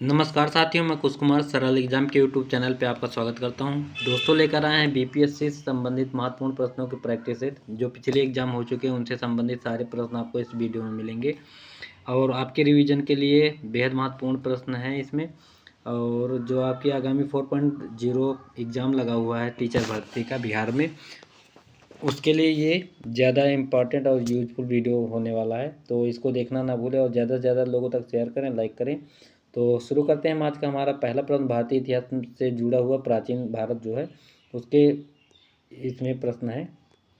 नमस्कार साथियों, मैं कुश कुमार सरल एग्जाम के यूट्यूब चैनल पे आपका स्वागत करता हूं। दोस्तों, लेकर आए हैं बीपीएससी से संबंधित महत्वपूर्ण प्रश्नों के प्रैक्टिस सेट। जो पिछले एग्जाम हो चुके हैं उनसे संबंधित सारे प्रश्न आपको इस वीडियो में मिलेंगे और आपके रिवीजन के लिए बेहद महत्वपूर्ण प्रश्न हैं इसमें। और जो आपकी आगामी 4.0 एग्ज़ाम लगा हुआ है टीचर भर्ती का बिहार में, उसके लिए ये ज़्यादा इम्पॉर्टेंट और यूजफुल वीडियो होने वाला है, तो इसको देखना ना भूलें और ज़्यादा से ज़्यादा लोगों तक शेयर करें, लाइक करें। तो शुरू करते हैं। आज का हमारा पहला प्रश्न भारतीय इतिहास से जुड़ा हुआ प्राचीन भारत जो है उसके इसमें प्रश्न है।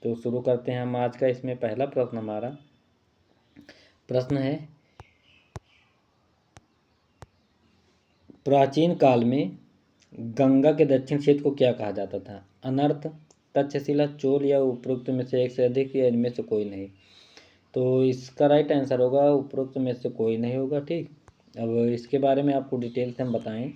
तो शुरू करते हैं हम आज का। इसमें पहला प्रश्न हमारा प्रश्न है, प्राचीन काल में गंगा के दक्षिण क्षेत्र को क्या कहा जाता था? अनर्थ, तक्षशिला, चोल या उपरोक्त में से एक से अधिक या इनमें से कोई नहीं। तो इसका राइट आंसर होगा उपरोक्त में से कोई नहीं होगा। ठीक, अब इसके बारे में आपको डिटेल से हम बताएं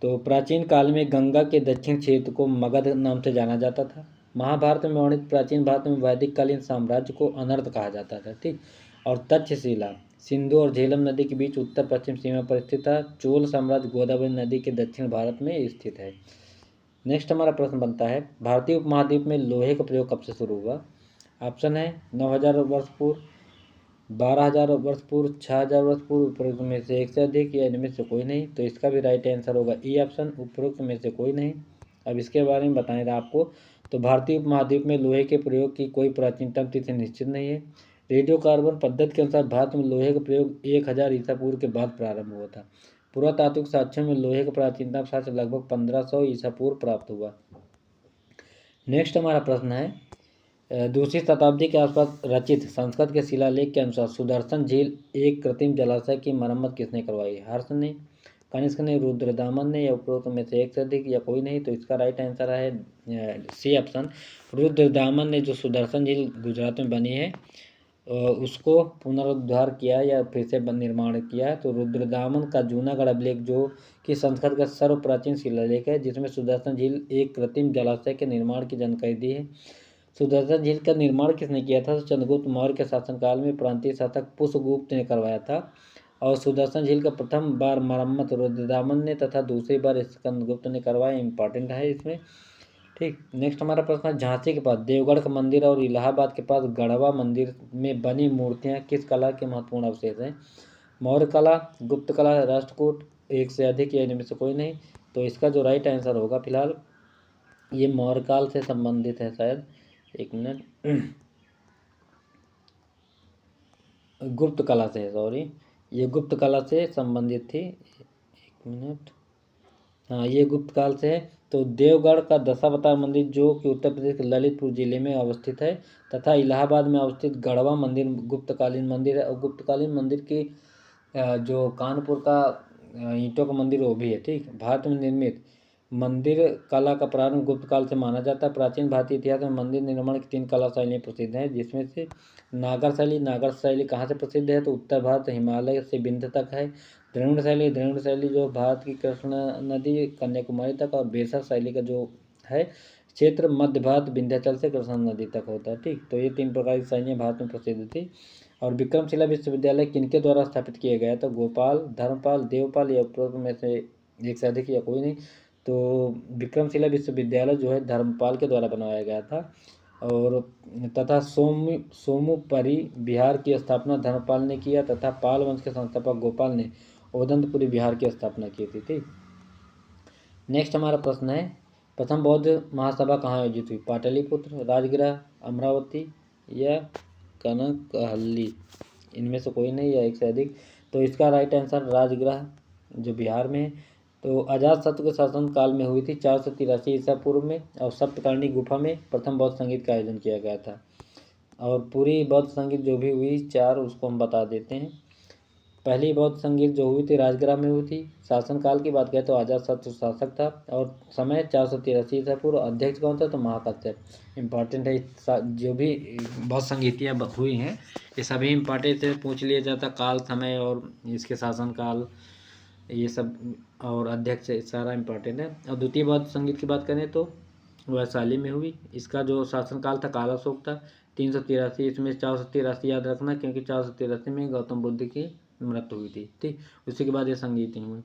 तो प्राचीन काल में गंगा के दक्षिण क्षेत्र को मगध नाम से जाना जाता था। महाभारत में वर्णित प्राचीन भारत में वैदिक कालीन साम्राज्य को अनर्थ कहा जाता था। ठीक, और तक्षशिला सिंधु और झेलम नदी के बीच उत्तर पश्चिम सीमा पर स्थित था। चोल साम्राज्य गोदावरी नदी के दक्षिण भारत में स्थित है। नेक्स्ट हमारा प्रश्न बनता है, भारतीय उपमहाद्वीप में लोहे का प्रयोग कब से शुरू हुआ? ऑप्शन है 9000 वर्ष पूर्व, 12,000 वर्ष पूर्व, 6,000 वर्ष पूर्व, उपरोक्त में से एक से अधिक या इनमें से कोई नहीं। तो इसका भी राइट आंसर होगा ई ऑप्शन, उपरोक्त में से कोई नहीं। अब इसके बारे में बताएं आपको तो भारतीय उपमहाद्वीप में लोहे के प्रयोग की कोई प्राचीनतम तिथि निश्चित नहीं है। रेडियो कार्बन पद्धति के अनुसार भारत में लोहे का प्रयोग 1000 ईसा पूर्व के बाद प्रारंभ हुआ था। पुरातात्विक साक्ष्यों में लोहे का प्राचीनतम साक्ष्य लगभग 1500 ईसा पूर्व प्राप्त हुआ। नेक्स्ट हमारा प्रश्न है, दूसरी शताब्दी के आसपास रचित संस्कृत के शिलालेख के अनुसार सुदर्शन झील एक कृत्रिम जलाशय की मरम्मत किसने करवाई? हर्ष ने, कनिष्क ने, रुद्रदामन ने या उपरोक्त में से एक से अधिक या कोई नहीं। तो इसका राइट आंसर है सी ऑप्शन, रुद्रदामन ने। जो सुदर्शन झील गुजरात में बनी है उसको पुनरुद्धार किया या फिर से निर्माण किया है। तो रुद्रदामन का जूनागढ़ अभिलेख जो कि संस्कृत का सर्व प्राचीन शिलालेख है, जिसमें सुदर्शन झील एक कृत्रिम जलाशय के निर्माण की जानकारी दी है। सुदर्शन झील का निर्माण किसने किया था? तो चंद्रगुप्त मौर्य के शासनकाल में प्रांतीय शासक पुष्यगुप्त ने करवाया था। और सुदर्शन झील का प्रथम बार मरम्मत रुद्रदामन ने तथा दूसरी बार चंद्रगुप्त ने करवाया। इंपॉर्टेंट है इसमें। ठीक, नेक्स्ट हमारा प्रश्न है, झांसी के पास देवगढ़ का मंदिर और इलाहाबाद के पास गढ़वा मंदिर में बनी मूर्तियां किस कला के महत्वपूर्ण अवशेष हैं? मौर्य कला, गुप्त कला, राष्ट्रकूट, एक से अधिक या इनमें से कोई नहीं। तो इसका जो राइट आंसर होगा फिलहाल ये मौर्य काल से संबंधित है शायद। एक मिनट, गुप्त कला से, सॉरी, ये गुप्त कला से संबंधित थी। एक मिनट, हाँ ये गुप्त काल से है। तो देवगढ़ का दशावतार मंदिर जो कि उत्तर प्रदेश के ललितपुर जिले में अवस्थित है तथा इलाहाबाद में अवस्थित गढ़वा मंदिर गुप्तकालीन मंदिर है। और गुप्तकालीन मंदिर की जो कानपुर का ईंटों का मंदिर वो भी है। ठीक, भारत में निर्मित मंदिर कला का प्रारंभ गुप्त काल से माना जाता है। प्राचीन भारतीय इतिहास में मंदिर निर्माण की 3 कला शैलियाँ प्रसिद्ध हैं, जिसमें से नागर शैली। नागर शैली कहाँ से प्रसिद्ध है? तो उत्तर भारत हिमालय से विंध्य तक है। द्रविड़ शैली, द्रविड़ शैली जो भारत की कृष्ण नदी कन्याकुमारी तक। और बेसर शैली का जो है क्षेत्र मध्य भारत विंध्याचल से कृष्ण नदी तक होता है। ठीक, तो ये 3 प्रकार की शैलियाँ भारत में प्रसिद्ध थी। और विक्रमशिला विश्वविद्यालय किनके द्वारा स्थापित किया गया? तो गोपाल, धर्मपाल, देवपाल या उपरोक्त में से एक से अधिक या कोई नहीं। तो विक्रमशिला विश्वविद्यालय जो है धर्मपाल के द्वारा बनवाया गया था। और तथा सोमुपरी बिहार की स्थापना धर्मपाल ने किया तथा पाल वंश के संस्थापक गोपाल ने ओदंतपुरी बिहार की स्थापना की थी। ठीक, नेक्स्ट हमारा प्रश्न है, प्रथम बौद्ध महासभा कहाँ आयोजित हुई? पाटलिपुत्र, राजगृह, अमरावती या कनकहल्ली, इनमें से कोई नहीं या एक से अधिक। तो इसका राइट आंसर राजगृह जो बिहार में है। तो अजातशत्रु के शासन काल में हुई थी 483 ईसा पूर्व में। और सप्तकार्णी गुफा में प्रथम बौद्ध संगीत का आयोजन किया गया था। और पूरी बौद्ध संगीत जो भी हुई 4 उसको हम बता देते हैं। पहली बौद्ध संगीत जो हुई थी राजगृह में हुई थी। शासनकाल की बात करें तो अजातशत्रु शासक था और समय 483 ईसा पूर्व। अध्यक्ष कौन था? तो महाकश्यप। इम्पॉर्टेंट है, जो भी बौद्ध संगीतियाँ हुई हैं ये सभी इम्पॉर्टेंट से पूछ लिया जाता, काल, समय और इसके शासनकाल ये सब, और अध्यक्ष सारा इम्पॉर्टेंट है। और द्वितीय बौद्ध संगीत की बात करें तो वैशाली में हुई। इसका जो शासनकाल था कालाशोक था 383। इसमें 483 याद रखना क्योंकि 483 में गौतम बुद्ध की मृत्यु हुई थी। ठीक, उसी के बाद ये संगीत हुई।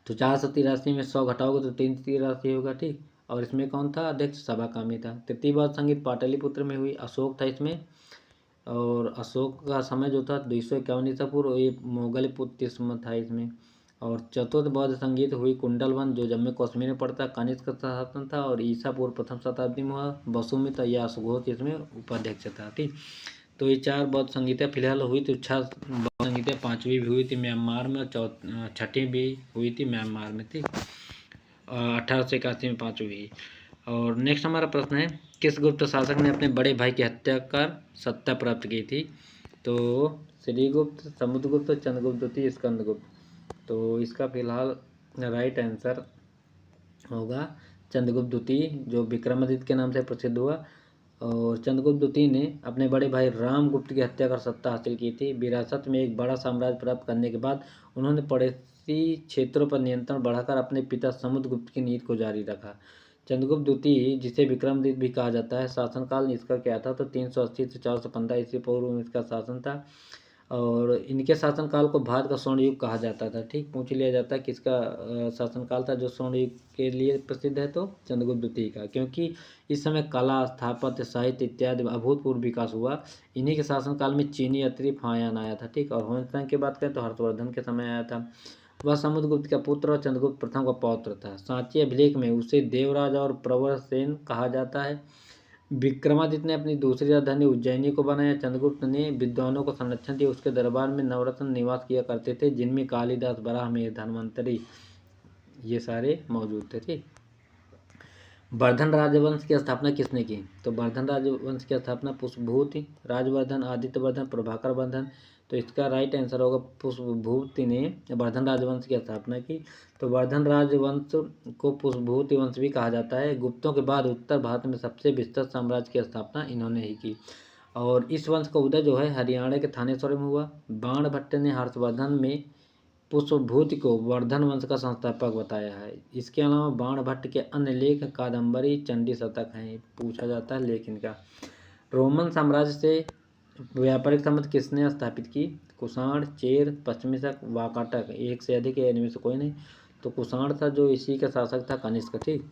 तो 483 में 100 घटाओगे तो 383 होगा। ठीक, और इसमें कौन था अध्यक्ष? सभाकामी था। तृतीय बार संगीत पाटलिपुत्र में हुई, अशोक था इसमें, और अशोक का समय जो था 251 ईसा पूर्व, ये मुगल पुत्र था इसमें। और चतुर्थ बौद्ध संगीत हुई कुंडलवन, जो जम्मू कश्मीर में पड़ता, कनिष्क का शासन था और ईसा पूर्व प्रथम शताब्दी में हुआ। बसुमित या अशोक इसमें उपाध्यक्ष था। ठीक, तो ये 4 बौद्ध संगीतें फिलहाल हुई थी। 6 बौद्ध संगीतें, 5वीं भी हुई थी म्यांमार में और 6ठी भी हुई थी म्यांमार में। ठीक, 1881 में 5वीं हुई। और नेक्स्ट हमारा प्रश्न है, किस गुप्त शासक ने अपने बड़े भाई की हत्या कर सत्ता प्राप्त की थी? तो श्रीगुप्त, समुद्रगुप्त, चंद्रगुप्त द्वितीय, स्कंदगुप्त। तो इसका फिलहाल राइट आंसर होगा चंद्रगुप्त द्वितीय, जो विक्रमादित्य के नाम से प्रसिद्ध हुआ। और चंद्रगुप्त द्वितीय ने अपने बड़े भाई रामगुप्त की हत्या कर सत्ता हासिल की थी। विरासत में एक बड़ा साम्राज्य प्राप्त करने के बाद उन्होंने पड़ोसी क्षेत्रों पर नियंत्रण बढ़ाकर अपने पिता समुद्रगुप्त की नीति को जारी रखा। चंद्रगुप्त द्वितीय, जिसे विक्रमादित्य भी कहा जाता है, शासनकाल इसका क्या था? तो 380 से 415 ईस्वी पूर्व में इसका शासन था। और इनके शासनकाल को भारत का स्वर्ण युग कहा जाता था। ठीक, पूछ लिया जाता है किसका शासनकाल था जो स्वर्ण युग के लिए प्रसिद्ध है? तो चंद्रगुप्त द्वितीय का, क्योंकि इस समय कला, स्थापत्य, साहित्य इत्यादि अभूतपूर्व विकास हुआ। इन्हीं के शासनकाल में चीनी यात्री फायान आया था। ठीक, और होनसांग की बात करें तो हर्षवर्धन के समय आया था। वह समुद्रगुप्त का पुत्र और चंद्रगुप्त प्रथम का पौत्र था। सांची अभिलेख में उसे देवराज और प्रवरसेन कहा जाता है। विक्रमादित्य ने अपनी दूसरी राजधानी उज्जैनी को बनाया। चंद्रगुप्त ने विद्वानों को संरक्षण दिया। उसके दरबार में नवरत्न निवास किया करते थे, जिनमें कालिदास, बराहमिहिर, धन्वंतरि ये सारे मौजूद थे। ठीक, वर्धन राजवंश की स्थापना किसने की? तो वर्धन राजवंश की स्थापना पुष्पभूति, राजवर्धन, आदित्यवर्धन, प्रभाकर वर्धन। तो इसका राइट आंसर होगा पुष्पभूति ने वर्धन राजवंश की स्थापना की। तो वर्धन राजवंश को पुष्पभूति वंश भी कहा जाता है। गुप्तों के बाद उत्तर भारत में सबसे विस्तृत साम्राज्य की स्थापना इन्होंने ही की। और इस वंश का उदय जो है हरियाणा के थानेश्वर में हुआ। बाणभट्ट ने हर्षवर्धन में पुष्पभूति को वर्धन वंश का संस्थापक बताया है। इसके अलावा बाणभट्ट के अन्य लेख कादम्बरी, चंडी शतक हैं। पूछा जाता है लेख इनका। रोमन साम्राज्य से व्यापारिक संबंध किसने स्थापित की? कुषाण, चेर, पश्चिमी शक, वाकाटक। एक से अधिक है, इनमें से कोई नहीं। तो कुषाण था, जो इसी का शासक था, कनिष्क। ठीक,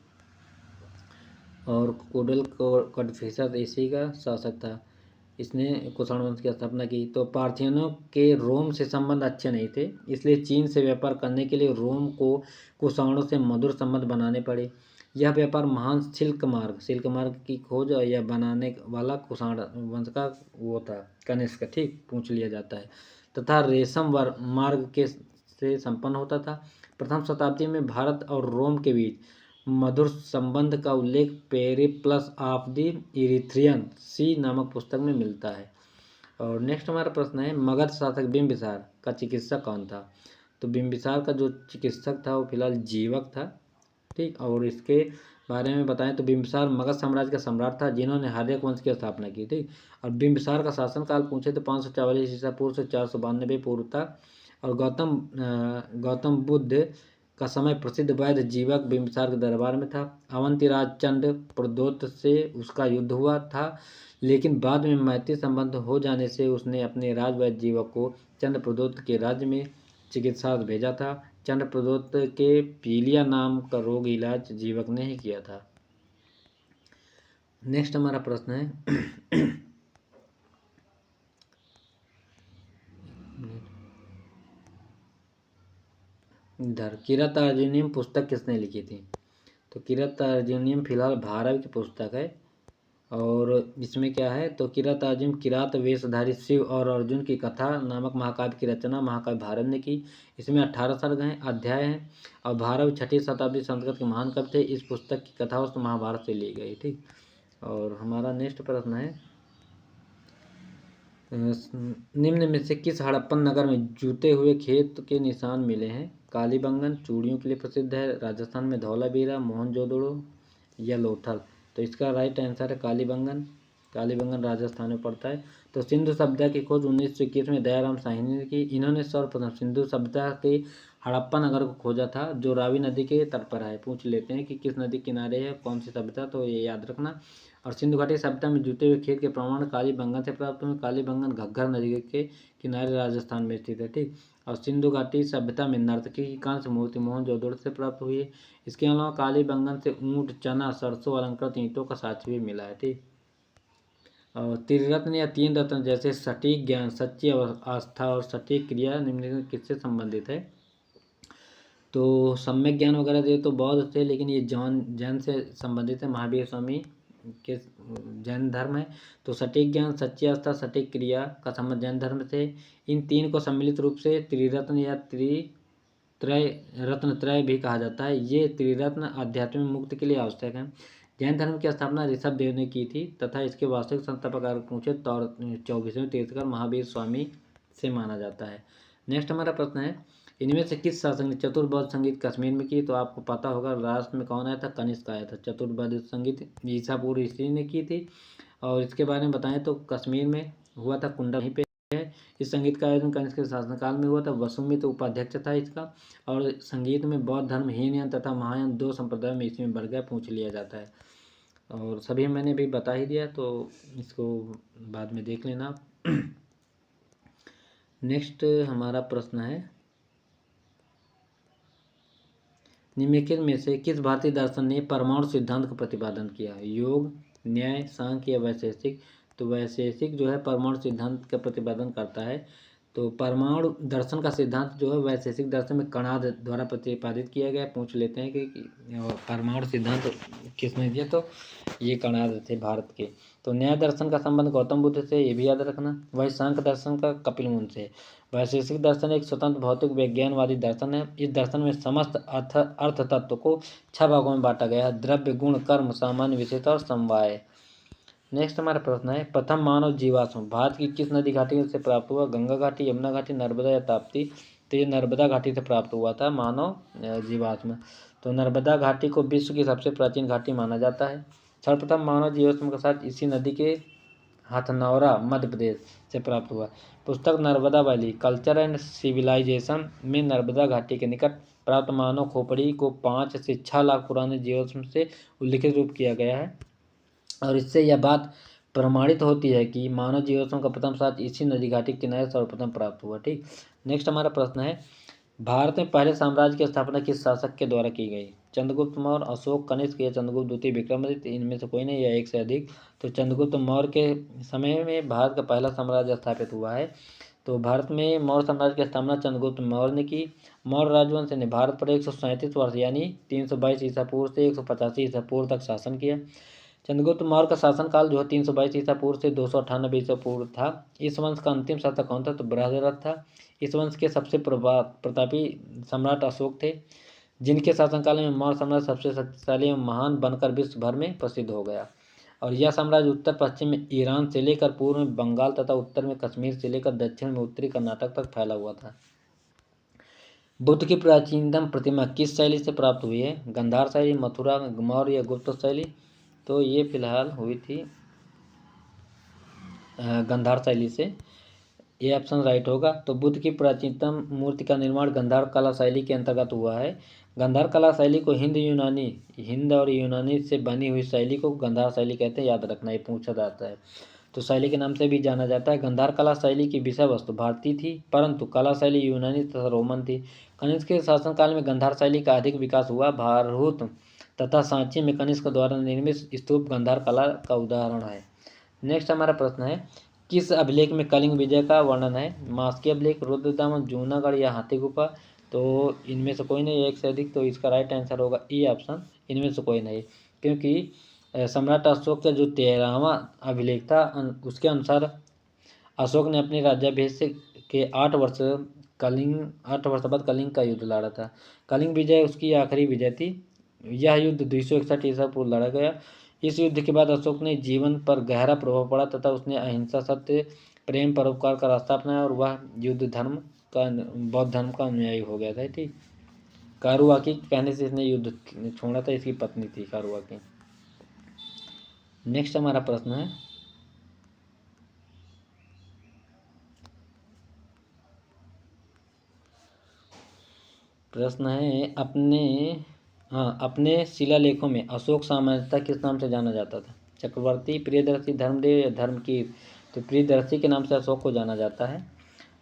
और कुडल कडफिसर इसी का शासक था, इसने कुषाण वंश की स्थापना की। तो पार्थियनों के रोम से संबंध अच्छे नहीं थे, इसलिए चीन से व्यापार करने के लिए रोम को कुषाणों से मधुर संबंध बनाने पड़े। यह व्यापार महान सिल्क मार्ग की खोज या बनाने वाला कुषाण वंश का वो था, कनिष्क। ठीक, पूछ लिया जाता है। तथा रेशम मार्ग के से संपन्न होता था। प्रथम शताब्दी में भारत और रोम के बीच मधुर संबंध का उल्लेख पेरिप्लस ऑफ द इरिथ्रियन सी नामक पुस्तक में मिलता है। और नेक्स्ट हमारा प्रश्न है, मगध शासक बिंबिसार का चिकित्सक कौन था? तो बिंबिसार का जो चिकित्सक था वो फिलहाल जीवक था। ठीक, और इसके बारे में बताएं तो बिंबिसार मगध साम्राज्य का सम्राट था, जिन्होंने हर्यक वंश की स्थापना की थी। और बिंबिसार का शासनकाल पूछे तो 544 ईसा पूर्व से 492 पूर्व था। और गौतम बुद्ध का समय प्रसिद्ध वैद्य जीवक बिंबिसार के दरबार में था। अवंतीराज चंड प्रदोत से उसका युद्ध हुआ था, लेकिन बाद में मैत्री संबंध हो जाने से उसने अपने राजवैद्य जीवक को चंद्र प्रदोत के राज्य में चिकित्सा भेजा था। चंद्र प्रदोत के पीलिया नाम का रोग इलाज जीवक ने ही किया था। नेक्स्ट हमारा प्रश्न है इधर, किरात अर्जुनीयम पुस्तक किसने लिखी थी? तो किरात अर्जुनीयम फिलहाल भारत की पुस्तक है। और इसमें क्या है? तो किरात अर्जुन, किरात वेशधारी शिव और अर्जुन की कथा नामक महाकाव्य की रचना महाकाव्य भारत ने की। इसमें 18 सर्ग हैं, अध्याय हैं। और भारत 6ठी शताब्दी संस्कृत के महान कवि थे। इस पुस्तक की कथा वस्तु महाभारत से ली गई। ठीक, और हमारा नेक्स्ट प्रश्न है, निम्न में से किस हड़प्पन नगर में जूते हुए खेत के निशान मिले हैं? कालीबंगन चूड़ियों के लिए प्रसिद्ध है, राजस्थान में धौलावीरा, मोहनजोदड़ो या लोथल। तो इसका राइट आंसर है कालीबंगन। कालीबंगन राजस्थान में पड़ता है। तो सिंधु सभ्यता की खोज 1921 में दयाराम साहनी ने की। इन्होंने सर्वप्रथम सिंधु सभ्यता के हड़प्पा नगर को खोजा था, जो रावी नदी के तट पर है। पूछ लेते हैं कि किस नदी किनारे है कौन सी सभ्यता, तो ये याद रखना। और सिंधु घाटी सभ्यता में जुटे हुए खेत के प्रमाण कालीबंगन से प्राप्त हुए। कालीबंगन घग्गर नदी के किनारे राजस्थान में स्थित है। ठीक। और सिंधु घाटी सभ्यता में नर्तकी की कांस्य मूर्ति मोहनजोदड़ो से प्राप्त हुई है। इसके अलावा कालीबंगन से ऊंट, चना, सरसों, अलंकृत ईंटों का साक्ष्य भी मिला है। ठीक। और त्रिरत्न या तीन रत्न जैसे सटीक ज्ञान, सच्ची आस्था और सटीक क्रिया निम्नलिखित किससे संबंधित है? तो सम्यक ज्ञान वगैरह दे तो बौद्ध थे, लेकिन ये जैन से संबंधित है। महावीर स्वामी के जैन धर्म है। तो सटीक ज्ञान, सच्ची आस्था, सटीक क्रिया का संबंध जैन धर्म से। इन तीन को सम्मिलित रूप से त्रिरत्न या त्रय रत्न त्रय भी कहा जाता है। ये त्रिरत्न आध्यात्मिक मुक्ति के लिए आवश्यक है। जैन धर्म की स्थापना ऋषभ देव ने की थी तथा इसके वास्तविक संस्थापक अगर पूछे तो 24वें तीर्थंकर महावीर स्वामी से माना जाता है। नेक्स्ट हमारा प्रश्न है, इनमें से किस शासक ने चतुर्बोध संगीत कश्मीर में की? तो आपको पता होगा राष्ट्र में कौन आया था? कनिष्क आया था। चतुर्बोध संगीत ईसा पूर्व ईस्वी ने की थी। और इसके बारे में बताएं तो कश्मीर में हुआ था, कुंडा वहीं पे है। इस संगीत का आयोजन कनिष्क के शासनकाल में हुआ था। वसुमित उपाध्यक्ष था इसका। और संगीत में बौद्ध धर्म, हीनयान तथा महायान दो संप्रदाय में इसमें बढ़ गया, पूछ लिया जाता है। और सभी मैंने भी बता ही दिया, तो इसको बाद में देख लेना। नेक्स्ट हमारा प्रश्न है, निम्नलिखित में से किस भारतीय दर्शन ने परमाणु सिद्धांत का प्रतिपादन किया? योग, न्याय, सांख्य या वैशेषिक? तो वैशेषिक जो है परमाणु सिद्धांत का प्रतिपादन करता है। तो परमाणु दर्शन का सिद्धांत जो है वैशेषिक दर्शन में कणाद द्वारा प्रतिपादित किया गया। पूछ लेते हैं कि परमाणु सिद्धांत किसने दिया? तो ये कणाद थे भारत के। तो न्याय दर्शन का संबंध गौतम बुद्ध से, ये भी याद रखना। वही सांख्य दर्शन का कपिल मुनि से। वैशेषिक दर्शन एक स्वतंत्र भौतिक विज्ञानवादी दर्शन है। इस दर्शन में समस्त अर्थ तत्व को 6 भागों में बांटा गया है: द्रव्य, गुण, कर्म, सामान्य, विशेषता और समवाय। नेक्स्ट हमारा प्रश्न है, प्रथम मानव जीवाश्म भारत की किस नदी घाटी से प्राप्त हुआ? गंगा घाटी, यमुना घाटी, नर्मदा या ताप्ती? तो ये नर्मदा घाटी से प्राप्त हुआ था मानव जीवाश्म। तो नर्मदा घाटी को विश्व की सबसे प्राचीन घाटी माना जाता है। सर्वप्रथम मानव जीवाश्म का साथ इसी नदी के हथनौरा मध्य प्रदेश से प्राप्त हुआ। पुस्तक Narmada valley culture and civilization में नर्मदा घाटी के निकट प्राप्त मानव खोपड़ी को 5 से 6 लाख पुराने जीवाश्म से उल्लिखित रूप किया गया है। और इससे यह बात प्रमाणित होती है कि मानव जीवाश्म का प्रथम साथ इसी नदी घाटी के किनारे सर्वप्रथम प्राप्त हुआ। ठीक। नेक्स्ट हमारा प्रश्न है, भारत में पहले साम्राज्य की स्थापना किस शासक के द्वारा की गई? चंद्रगुप्त मौर्य, अशोक, कनिष्क या चंद्रगुप्त द्वितीय, विक्रमादित्य? इनमें से कोई नहीं या एक से अधिक। तो चंद्रगुप्त मौर्य के समय में भारत का पहला साम्राज्य स्थापित हुआ है। तो भारत में मौर्य साम्राज्य की स्थापना चंद्रगुप्त मौर्य ने की। मौर्य राजवंश ने भारत पर 137 वर्ष यानी 322 ईसा पूर्व से 185 ईसा पूर्व तक शासन किया। चंद्रगुप्त मौर्य का शासनकाल जो है 322 ईसा पूर्व से 298 ईसा पूर्व था। इस वंश का अंतिम शासक कौन था? तो बृहद्रथ था। इस वंश के सबसे प्रतापी सम्राट अशोक थे, जिनके शासनकाल में मौर्य साम्राज्य सबसे शक्तिशाली एवं महान बनकर विश्व भर में प्रसिद्ध हो गया। और यह साम्राज्य उत्तर पश्चिम में ईरान से लेकर पूर्व में बंगाल तथा उत्तर में कश्मीर से लेकर दक्षिण में उत्तरी कर्नाटक तक फैला हुआ था। बुद्ध की प्राचीनतम प्रतिमा किस शैली से प्राप्त हुई है? गंधार शैली, मथुरा, मौर्य या गुप्त शैली? तो ये फिलहाल हुई थी गंधार शैली से। ये ऑप्शन राइट होगा। तो बुद्ध की प्राचीनतम मूर्ति का निर्माण गंधार कला शैली के अंतर्गत हुआ है। गंधार कला शैली को हिंद और यूनानी से बनी हुई शैली को गंधार शैली कहते हैं, याद रखना, ये पूछा जाता है। तो शैली के नाम से भी जाना जाता है। गंधार कला शैली की विषय वस्तु भारतीय थी, परंतु कला शैली यूनानी तथा रोमन थी। कनिष्क के शासनकाल में गंधार शैली का अधिक विकास हुआ। भारहूत तथा सांची में कनिष्क द्वारा निर्मित स्तूप गंधार कला का उदाहरण है। नेक्स्ट हमारा प्रश्न है, किस अभिलेख में कलिंग विजय का वर्णन है? मास्की अभिलेख, रुद्रदामन, जूनागढ़ या हाथी गुफा? तो इनमें से कोई नहीं, एक से अधिक। तो इसका राइट आंसर होगा ई ऑप्शन, इनमें से कोई नहीं। क्योंकि सम्राट अशोक का जो 13वां अभिलेख था उसके अनुसार अशोक ने अपने राज्याभिषेक के 8 वर्ष बाद कलिंग का युद्ध लड़ा था। कलिंग विजय उसकी आखिरी विजय थी। यह युद्ध 261 ईसा पूर्व लड़ा गया। इस युद्ध के बाद अशोक ने जीवन पर गहरा प्रभाव पड़ा तथा उसने अहिंसा, सत्य, प्रेम, परोपकार का रास्ता अपनाया और वह बौद्ध धर्म का अनुयायी हो गया था। ठीक। कारुआकी कहने से इसने युद्ध छोड़ा था, इसकी पत्नी थी कारुआकी। नेक्स्ट हमारा प्रश्न है, प्रश्न है अपने शिलालेखों में अशोक साम्राज्यता किस नाम से जाना जाता था? चक्रवर्ती, प्रियदर्शी, धर्मदेव या धर्मकीर्ति? तो प्रियदर्शी के नाम से अशोक को जाना जाता है।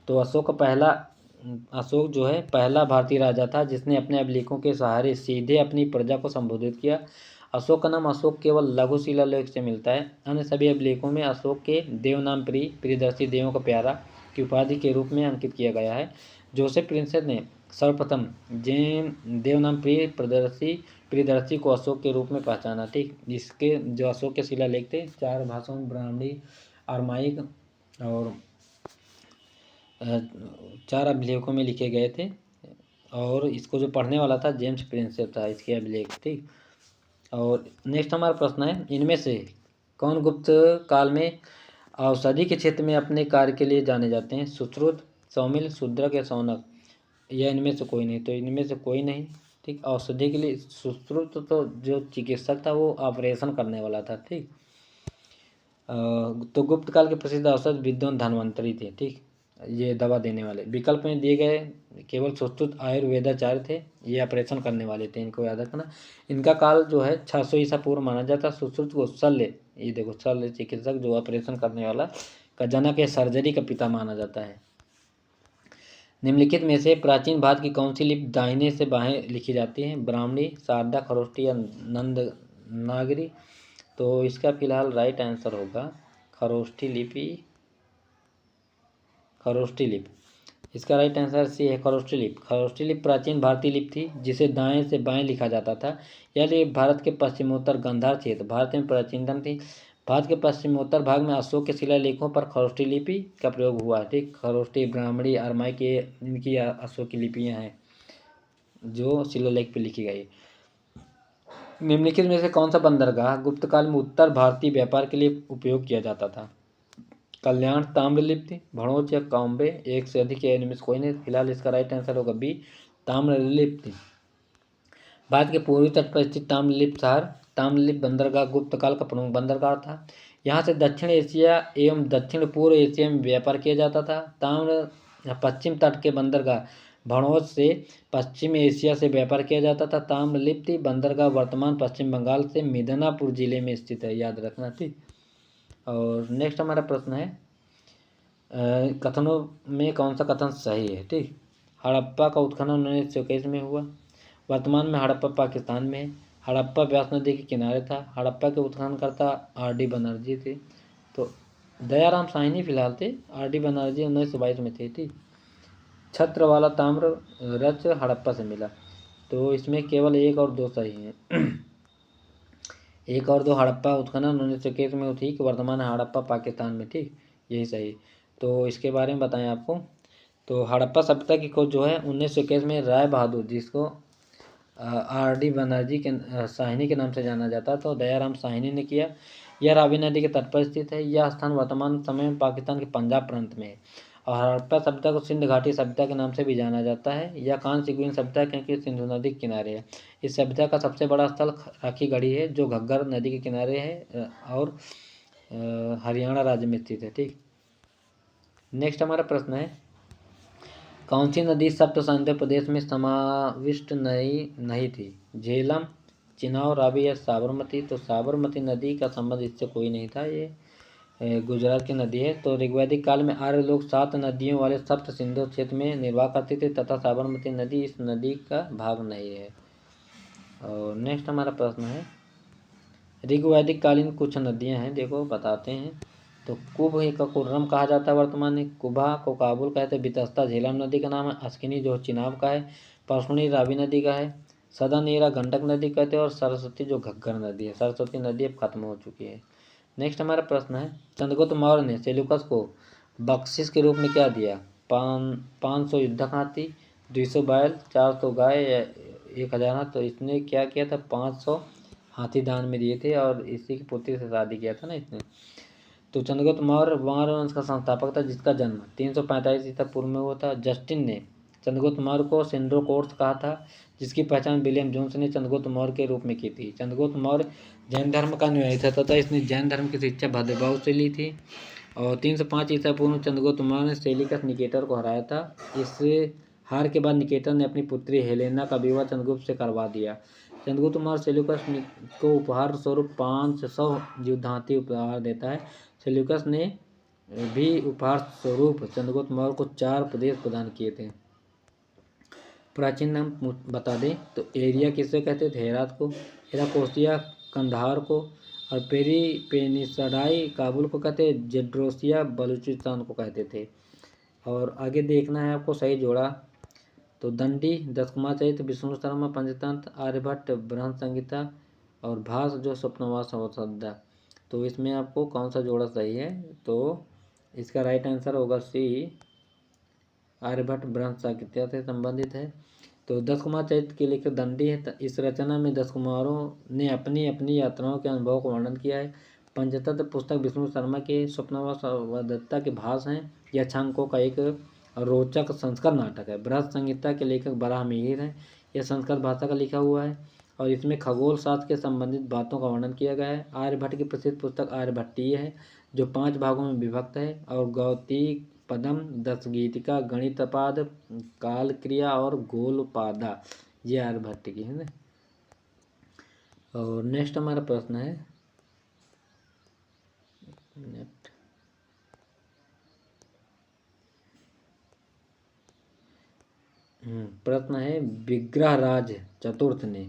तो अशोक जो है पहला भारतीय राजा था जिसने अपने अभिलेखों के सहारे सीधे अपनी प्रजा को संबोधित किया। अशोक का नाम अशोक केवल लघु शिलालेख से मिलता है। अन्य सभी अभिलेखों में अशोक के देव नाम प्रियदर्शी, देवों का प्यारा की उपाधि के रूप में अंकित किया गया है। जोसेफ प्रिंसेस ने सर्वप्रथम जैन देव नाम प्रियदर्शी को अशोक के रूप में पहचाना। ठीक, इसके जो अशोक के शिलालेख थे 4 भाषाओं, ब्राह्मणी, अरमाइक और 4 अभिलेखों में लिखे गए थे। और इसको जो पढ़ने वाला था जेम्स प्रिंसेप था, इसके अभिलेख। ठीक, और नेक्स्ट हमारा प्रश्न है, इनमें से कौन गुप्त काल में औषधि के क्षेत्र में अपने कार्य के लिए जाने जाते हैं? सुश्रुत, सौमिल, शूद्रक या शौनक? या इनमें से कोई नहीं? तो इनमें से कोई नहीं। ठीक, औषधि के लिए सुश्रुत तो जो चिकित्सक था वो ऑपरेशन करने वाला था। ठीक, तो गुप्त काल के प्रसिद्ध औषध विद्वान धन्वंतरी थे। ठीक, ये दवा देने वाले। विकल्प में दिए गए केवल सुश्रुत आयुर्वेदाचार्य थे, ये ऑपरेशन करने वाले थे, इनको याद रखना। इनका काल जो है 600 ईसा पूर्व माना जाता। सुश्रुत को शल्य, ये देखो शल्य चिकित्सक जो ऑपरेशन करने वाला का जनक या सर्जरी का पिता माना जाता है। निम्नलिखित में से प्राचीन भारत की कौन सी लिपि दाहिने से बाएं लिखी जाती है? ब्राह्मणी, शारदा, खरोष्टी या नंद नागरी? तो इसका फिलहाल राइट आंसर होगा खरोष्टी लिपि। इसका राइट आंसर सी है, खरोष्टी लिपि। खरोष्टी लिपि प्राचीन भारतीय लिपि थी जिसे दाएं से बाएं लिखा जाता था। यह लिपि भारत के पश्चिमोत्तर गांधार क्षेत्र भारत में प्राचीनतम थी। भारत के पश्चिमोत्तर भाग में अशोक के शिलालेखों पर खरोष्टी लिपि का प्रयोग हुआ है। ठीक, खरोष्टी, ब्राह्मणी, अरमाइक के इनकी अशोक की लिपियाँ हैं जो शिलालेख पर लिखी गई। निम्नलिखित में से कौन सा बंदरगाह गुप्त काल में उत्तर भारतीय व्यापार के लिए उपयोग किया जाता था? कल्याण, ताम्रलिप्ति, भड़ोच या कॉम्बे? एक से अधिक या इनमें से कोई नहीं। फिलहाल इसका राइट आंसर होगा बी, ताम्रलिप्ति। भारत के पूर्वी तट पर स्थित ताम्रलिप्त शहर ताम्रलिप्त बंदरगाह गुप्त काल का प्रमुख बंदरगाह था। यहाँ से दक्षिण एशिया एवं दक्षिण पूर्व एशिया में व्यापार किया जाता था। पश्चिम तट के बंदरगाह भड़ोच से पश्चिम एशिया से व्यापार किया जाता था। ताम्रलिप्ति बंदरगाह वर्तमान पश्चिम बंगाल से मिदनापुर जिले में स्थित है, याद रखना। ठीक, और नेक्स्ट हमारा प्रश्न है, कथनों में कौन सा कथन सही है? ठीक, हड़प्पा का उत्खनन 1921 में हुआ। वर्तमान में हड़प्पा पाकिस्तान में है। हड़प्पा ब्यास नदी के किनारे था। हड़प्पा के उत्खननकर्ता R.D. बनर्जी थे। तो दयाराम साहनी फिलहाल थे। R.D. बनर्जी 1922 में थे। ठीक, छत्र वाला ताम्र रच हड़प्पा से मिला। तो इसमें केवल 1 और 2 सही हैं। 1 और 2 हड़प्पा उत्खनन 1921 में हुई कि वर्तमान हड़प्पा पाकिस्तान में। ठीक, यही सही। तो इसके बारे में बताएं आपको। तो हड़प्पा सभ्यता की खोज जो है 1921 में राय बहादुर, जिसको R.D. बनर्जी के साहिनी के नाम से जाना जाता, तो दयाराम साहिनी ने किया। यह रावी नदी के तट पर स्थित है। यह स्थान वर्तमान समय में पाकिस्तान के पंजाब प्रांत में है। और हड़प्पा सभ्यता को सिंध घाटी सभ्यता के नाम से भी जाना जाता है। यह कांस्ययुगीन सभ्यता है क्योंकि सिंधु नदी के किनारे है। इस सभ्यता का सबसे बड़ा स्थल राखी गढ़ी है जो घग्गर नदी के किनारे है और हरियाणा राज्य में स्थित है। ठीक, नेक्स्ट हमारा प्रश्न है, कौन सी नदी सप्त आंध्र प्रदेश में समाविष्ट नहीं थी? झेलम, चिनाव, रावी या साबरमती? तो साबरमती नदी का संबंध इससे कोई नहीं था, ये गुजरात की नदी है। तो ऋग्वैदिक काल में आर्य लोग 7 नदियों वाले सप्त सिंधु क्षेत्र में निर्वाह करते थे तथा साबरमती नदी इस नदी का भाग नहीं है। और नेक्स्ट हमारा प्रश्न है, ऋग्वैदिक कालीन कुछ नदियां हैं, देखो बताते हैं। तो कुब का कुर्रम कहा जाता है वर्तमान में। कुबा को काबुल कहते हैं। बितस्ता झेलम नदी का नाम है। अस्किनी जो चिनाब का है। परसुनी रावी नदी का है। सदानीरा गंडक नदी कहते हैं। और सरस्वती जो घग्गर नदी है। सरस्वती नदी अब खत्म हो चुकी है। नेक्स्ट हमारा प्रश्न है, चंद्रगुप्त मौर्य ने सेल्यूकस को बख्शिश के रूप में क्या दिया? 500 युद्धक हाथी, 200 बैल, 400 गाय या 1000 हाथ? तो इसने क्या किया था? 500 हाथी दान में दिए थे और इसी की पुत्री से शादी किया था ना इसने। तो चंद्रगुप्त मौर्य वंश का संस्थापक था जिसका जन्म 345 ईसा पूर्व में हुआ था। जस्टिन ने चंद्रगुप्त मौर्य को सिंड्रोकोर्स कहा था जिसकी पहचान विलियम जोन्स ने चंद्रगुप्त मौर्य के रूप में की थी। चंद्रगुप्त मौर्य जैन धर्म का अनुयायी था तथा इसने जैन धर्म की शिक्षा भद्रभाव से ली थी। और 305 ईसा पूर्व चंद्रगुप्त मौर्य ने सेलिकस निकेटर को हराया था। इस हार के बाद निकेटर ने अपनी पुत्री हेलेना का विवाह चंद्रगुप्त से करवा दिया। चंद्रगुप्त मौर्य सेल्यूकस को उपहार स्वरूप 500 युद्ध हाथी उपहार देता है। सेल्यूकस ने भी उपहार स्वरूप चंद्रगुप्त मौर्य को 4 प्रदेश प्रदान किए थे। प्राचीन नाम बता दें तो एरिया किसे कहते थे? हेरात को, हेराकोसिया कंधार को, और पेनिसडाई काबुल को कहते, जेड्रोसिया बलूचिस्तान को कहते थे। और आगे देखना है आपको सही जोड़ा। तो दंडी, 10 कुमार चरित्र, विष्णु शर्मा पंचतंत्र, आर्यभट्ट बृहद संहिता, और भास जो स्वप्नवास अवसद्धा। तो इसमें आपको कौन सा जोड़ा सही है? तो इसका राइट आंसर होगा सी, आर्यभट्ट बृहद संहिता से संबंधित है। तो 10 कुमार चरित्र के लेखक दंडी है। इस रचना में 10 कुमारों ने अपनी अपनी यात्राओं के अनुभव का वर्णन किया है। पंचतंत्र पुस्तक विष्णु शर्मा के स्वप्नवास अवसद्धा के भास हैं। यह छांको का एक रोचक संस्कृत नाटक है। बृहद संहिता के लेखक बराहमिहिर हैं। यह संस्कृत भाषा का लिखा हुआ है और इसमें खगोल शास्त्र के संबंधित बातों का वर्णन किया गया है। आर्यभट्ट की प्रसिद्ध पुस्तक आर्यभट्टीय है जो 5 भागों में विभक्त है। और गौतिक पदम, 10 गीतिका, गणितपाद, कालक्रिया और गोलपादा, ये आर्यभट्ट की है ना। और नेक्स्ट हमारा प्रश्न है, प्रश्न है, विग्रहराज चतुर्थ ने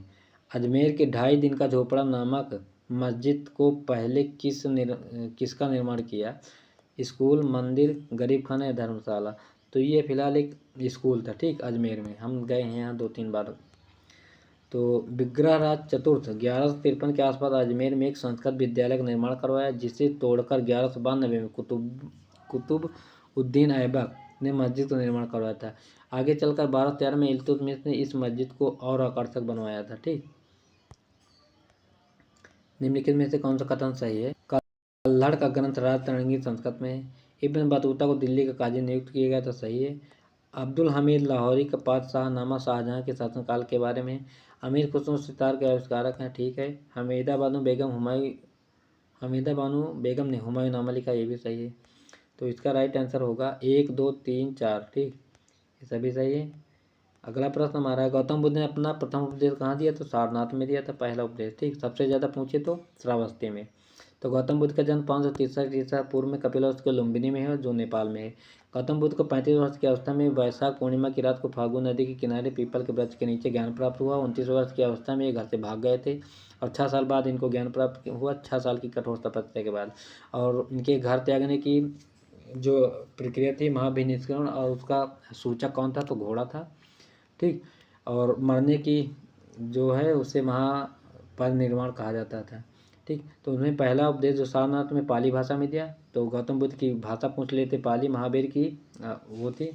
अजमेर के 2.5 दिन का झोपड़ा नामक मस्जिद को पहले किसका निर्माण किया? स्कूल, मंदिर, गरीब खाना या धर्मशाला? तो ये फिलहाल एक स्कूल था, ठीक, अजमेर में। हम गए हैं यहाँ 2-3 बार। तो विग्रहराज चतुर्थ 1153 के आसपास अजमेर में एक संस्कृत विद्यालय का निर्माण करवाया, जिसे तोड़कर 1192 में कुतुब उद्दीन ऐबक ने मस्जिद का निर्माण करवाया था। आगे चलकर 1213 में इल्तुतमिश ने इस मस्जिद को और आकर्षक बनवाया था, ठीक। निम्नलिखित में से कौन सा कथन सही है? कल्हड़ का ग्रंथ राजतरंगी संस्कृत में है। इब्न बतूता को दिल्ली का काजी नियुक्त किया गया था, सही है। अब्दुल हमीद लाहौरी का पातशाहनामा शाहजहां के शासनकाल के बारे में। अमीर खुसरो सितार के आविष्कारक हैं, ठीक है। हमीदा बानो बेगम ने हुमायूंनामा लिखा, ये भी सही है। तो इसका राइट आंसर होगा 1, 2, 3, 4, ठीक, ये सभी सही है। अगला प्रश्न हमारा है, गौतम बुद्ध ने अपना प्रथम उपदेश कहाँ दिया? तो सारनाथ में दिया था पहला उपदेश, ठीक। सबसे ज़्यादा पूछे तो श्रावस्ती में। तो गौतम बुद्ध का जन्म 563 ईसा पूर्व में कपिलवस्तु के लुम्बिनी में है, जो नेपाल में है। गौतम बुद्ध को 35 वर्ष की अवस्था में वैशाख पूर्णिमा की रात को फाल्गु नदी के किनारे पीपल के वृक्ष के नीचे ज्ञान प्राप्त हुआ। 29 वर्ष की अवस्था में ये घर से भाग गए थे और 6 साल बाद इनको ज्ञान प्राप्त हुआ, 6 साल की कठोर तपस्या के बाद। और इनके घर त्यागने की जो प्रक्रिया थी महाभिनिष्करण, और उसका सूचक कौन था? तो घोड़ा था, ठीक। और मरने की जो है उसे महापरिनिर्वाण कहा जाता था, ठीक। तो उन्हें पहला उपदेश जो सारनाथ में पाली भाषा में दिया। तो गौतम बुद्ध की भाषा पूछ लेते, पाली, महावीर की वो थी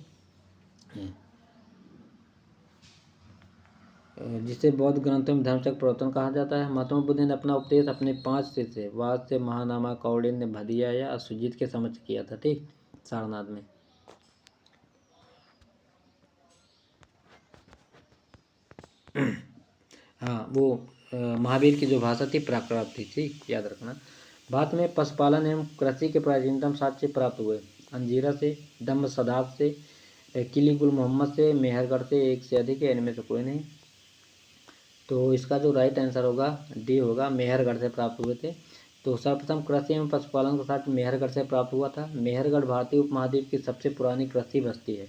जिसे बौद्ध ग्रंथों में धर्मचक्र प्रवर्तन कहा जाता है। महात्मा बुद्ध ने अपना उपदेश अपने 5 शिष्य वात्स्य, महानामा, कौंडिन्य, भदिया या असुजित के समक्ष किया था, ठीक, सारनाथ में। हाँ, वो महावीर की जो भाषा थी प्राकृत थी, ठीक, याद रखना। भारत में पशुपालन एवं कृषि के प्राचीनतम साक्ष्य प्राप्त हुए अंजीरा से, दम्ब सदात से, किलीगुल मोहम्मद से, मेहरगढ़ से, एक से अधिक है, इनमें से कोई नहीं। तो इसका जो राइट आंसर होगा डी होगा, मेहरगढ़ से प्राप्त हुए थे। तो सर्वप्रथम कृषि एवं पशुपालन का साक्ष्य मेहरगढ़ से प्राप्त हुआ था। मेहरगढ़ भारतीय उपमहाद्वीप की सबसे पुरानी कृषि बस्ती है।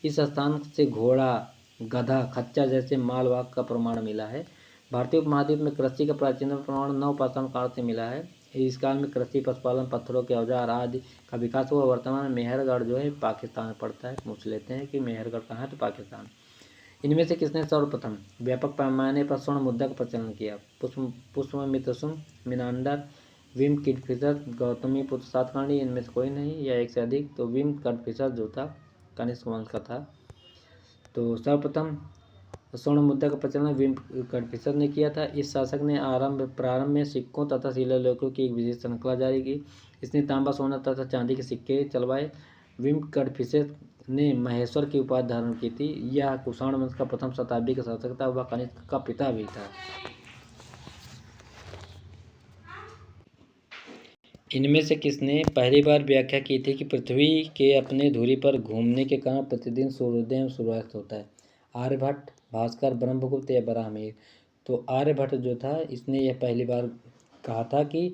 इस स्थान से घोड़ा, गधा, खच्चर जैसे मालवाहक का प्रमाण मिला है। भारतीय उपमहाद्वीप में कृषि का प्राचीनतम प्रमाण नवपाषाण काल से मिला है। इस काल में कृषि, पशुपालन, पत्थरों के औजार आदि का विकास हुआ। वर्तमान में मेहरगढ़ जो है पाकिस्तान में पड़ता है। पूछ लेते हैं कि मेहरगढ़ कहाँ है? तो पाकिस्तान। इनमें से किसने सर्वप्रथम व्यापक पैमाने पर स्वर्ण मुद्रा का प्रचलन किया? पुष्यमित्र मिनांडर, विम किडफिशर, गौतमी पुत्र सातकर्णी, इनमें से कोई नहीं या एक से अधिक। तो विम किडफिशर जो था कनिष्क वंश का था। तो सर्वप्रथम स्वर्ण मुद्रा का प्रचलन विम किडफिशर ने किया था। इस शासक ने प्रारंभ में सिक्कों तथा शिलालेखों की एक विशेष श्रृंखला जारी की। इसने तांबा, सोना तथा चांदी के सिक्के चलवाए। विम किडफिशर ने महेश्वर की उपाधि धारण की थी। यह कुषाण वंश का प्रथम शताब्दी का शासक था। वह कनिष्क का पिता भी था। इनमें से किसने पहली बार व्याख्या की थी कि पृथ्वी के अपने धुरी पर घूमने के कारण प्रतिदिन सूर्योदय एवं सूर्यास्त होता है? आर्यभट्ट, भास्कर, ब्रह्मगुप्त या बराहमिहिर? तो आर्यभट्ट जो था इसने यह पहली बार कहा था कि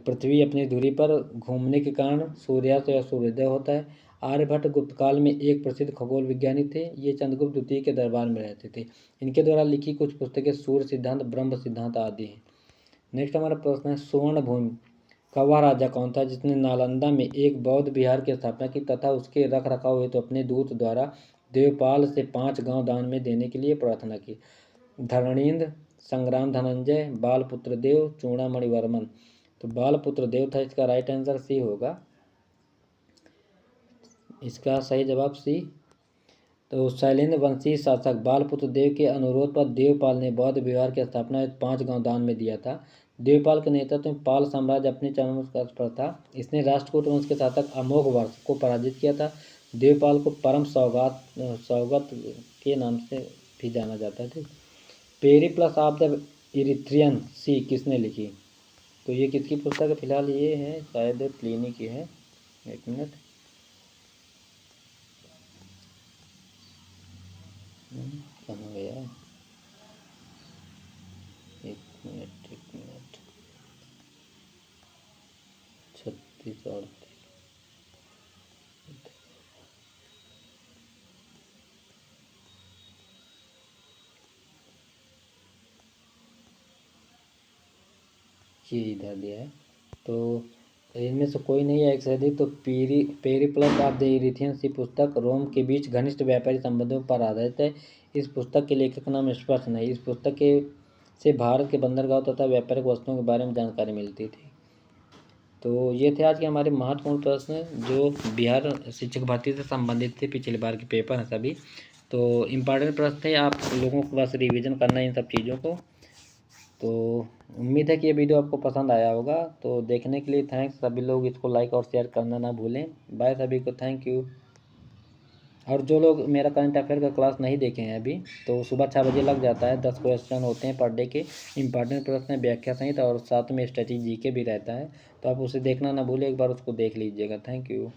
पृथ्वी अपनी धुरी पर घूमने के कारण सूर्यास्त या सूर्योदय होता है। आर्यभट्ट गुप्त काल में एक प्रसिद्ध खगोल विज्ञानी थे। ये चंद्रगुप्त द्वितीय के दरबार में रहते थे। इनके द्वारा लिखी कुछ पुस्तकें सूर्य सिद्धांत, ब्रह्म सिद्धांत आदि हैं। नेक्स्ट हमारा प्रश्न है, स्वर्ण भूमि का वह राजा कौन था जिसने नालंदा में एक बौद्ध विहार की स्थापना की तथा उसके रख रखाव हेतु अपने दूत द्वारा देवपाल से 5 गांव दान में देने के लिए प्रार्थना की? धरणीन्द्र, संग्राम धनंजय, बालपुत्र देव, चूड़ामणि वर्मन? तो बालपुत्र देव था इसका राइट आंसर, सी होगा इसका सही जवाब, सी। तो शैलेंद्र वंशी शासक बालपुत्र देव के अनुरोध पर देवपाल ने बौद्ध विहार की स्थापना हेतु 5 गांव दान में दिया था। देवपाल के नेतृत्व में पाल साम्राज्य अपने चरम पर था। इसने राष्ट्रकूट वंश के शासक अमोघ वर्ष को पराजित किया था। देवपाल को परम सौगत के नाम से भी जाना जाता था। पेरिप्लस ऑफ द इरिथ्रियन सी किसने लिखी? तो ये किसकी पुस्तक है? फिलहाल ये है शायद प्लिनी की है। एक मिनट, कहाँ गया? एक मिनट 36 और ये इधर दिया है। तो इनमें से कोई नहीं है एक से अधिक। तो पेरिप्लस ऑफ द इरिथियन सी पुस्तक रोम के बीच घनिष्ठ व्यापारी संबंधों पर आधारित है। इस पुस्तक के लेखक का नाम स्पष्ट नहीं। इस पुस्तक के से भारत के बंदरगाह तथा व्यापारिक वस्तुओं के बारे में जानकारी मिलती थी। तो ये थे आज के हमारे महत्वपूर्ण प्रश्न जो बिहार शिक्षक भर्ती से संबंधित थे। पिछले बार के पेपर हैं सभी, तो इम्पॉर्टेंट प्रश्न थे। आप लोगों को बस रिवीजन करना है इन सब चीज़ों को। तो उम्मीद है कि ये वीडियो आपको पसंद आया होगा। तो देखने के लिए थैंक्स। सभी लोग इसको लाइक और शेयर करना ना भूलें। बाय सभी को, थैंक यू। और जो लोग मेरा करंट अफेयर का क्लास नहीं देखे हैं अभी, तो सुबह 6 बजे लग जाता है। 10 क्वेश्चन होते हैं पर डे के, इंपॉर्टेंट प्रश्न, व्याख्या सहित, और साथ में स्ट्रेटेजी जीके भी रहता है। तो आप उसे देखना ना भूलें, एक बार उसको देख लीजिएगा। Thank you.